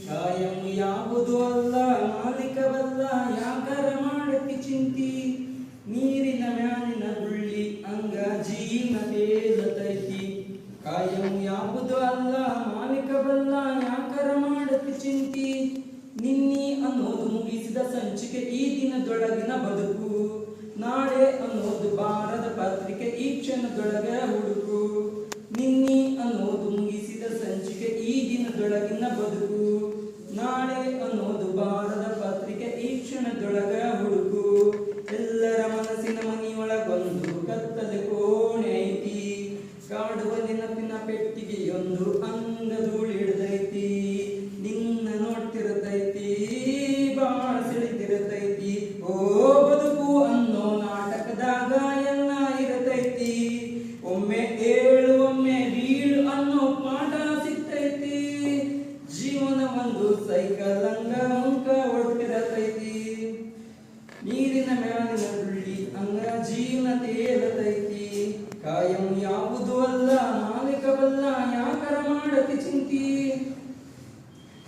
ಕಾಯಂ ಯಾವುದು ಅಲ್ಲ ಮಾಲಿಕವಲ್ಲ ಯಾಕರ ಮಾಡತಿ ಚಿಂತಿ ನೀರಿನ ಮ್ಯಾಲಿನ ಗುಳ್ಳಿ ಅಂಗ ಜೀವನ ತೇಲತೈತಿ ಕಾಯಂ ಯಾವುದು ಅಲ್ಲ ಮಾಲಿಕವಲ್ಲ ಯಾಕರ ಮಾಡತಿ ಚಿಂತಿ ನಿನ್ನಿ ಅನ್ನೋದು ಮುಗಿಸಿದ ಸಂಚಿಕೆ ಈ ದಿನದೊಳಗಿನ ಬದುಕು ನಾಳೆ ಅನ್ನೋದು ಬಾರದ ಪತ್ರಿಕೆ ಈ ಕ್ಷಣದೊಳಗೆ ಹುಡುಕು ನಿನ್ನಿ ಅನ್ನೋದು ಮುಗಿಸಿದ ಸಂಚಿಕೆ ಈ ದಿನದೊಳಗಿನ ಬದುಕು ನಾಳೆ ಅನ್ನೋದು ಬಾರದ ಪತ್ರಿಕೆ ಈ ಕ್ಷಣದೊಳಗ ಹುಡುಕು ಎಲ್ಲರ ಮನಸ್ಸಿನ ಮನೆಯೊಳಗೊಂದು ಕತ್ತಲೆ ಕೋಣೆ ಐತಿ ಕಾಡುವ ನೆನಪಿನ ಪೆಟ್ಟಿಗೆಯೊಂದು ಅಂಗಧೂಳಿಡ್ದೈತಿ ನಿನ್ನ ನೋಡ್ತಿರತೈತಿ ಬಾಳ ಸಿಳಿತಿರತೈತಿ ಓ ಬದುಕು ಅನ್ನೋ ನಾಟಕದಾಗ ಎಲ್ಲ ಇರತೈತಿ ಒಮ್ಮೆ ಏಳು ಒಮ್ಮೆ ಬೀಳು ಅನ್ನೋ ಪಾಠ ಸಿಗ್ತೈತಿ ಜೀವನ ಒಂದು ಸೈಕಲ್ ಅಂಗ ಹೊಡ್ತಿರತೈತಿ ನೀರಿನ ಮ್ಯಾಲಿನ ಗುಳ್ಳಿ ಅಂಗ ಜೀವನ ತೇಲತೈತಿ ಕಾಯಂ ಯಾವುದು ಅಲ್ಲ ಮಾಲಿಕವಲ್ಲ ಯಾಕರ ಮಾಡತಿ ಚಿಂತಿ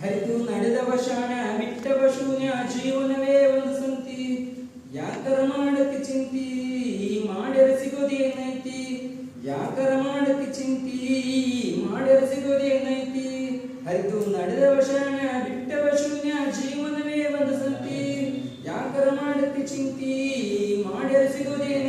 ಹರಿದು ನಡೆದವ ಶಾಣ ಬಿಟ್ಟವ ಶೂನ್ಯ ಜೀವನವೇ ಒಂದು ಸಂತಿ ಯಾಕರ ಮಾಡತಿ ಚಿಂತಿ ಮಾಡ್ಯರ ಸಿಗೋದೇನೈತಿ ಯಾಕರ ಮಾಡತಿ ಚಿಂತಿ ಮಾಡ್ಯರ ಸಿಗೋದೇನೈತಿ ಹರಿದು ನಡೆದವ ಶಾಣ ಬಿಟ್ಟವ ಶೂನ್ಯ ಜೀವನವೇ ಒಂದು ಸಂತಿ ಯಾಕರ ಮಾಡತಿ ಚಿಂತಿ ಮಾಡ್ಯರ ಸಿಗೋದೇನೈತಿ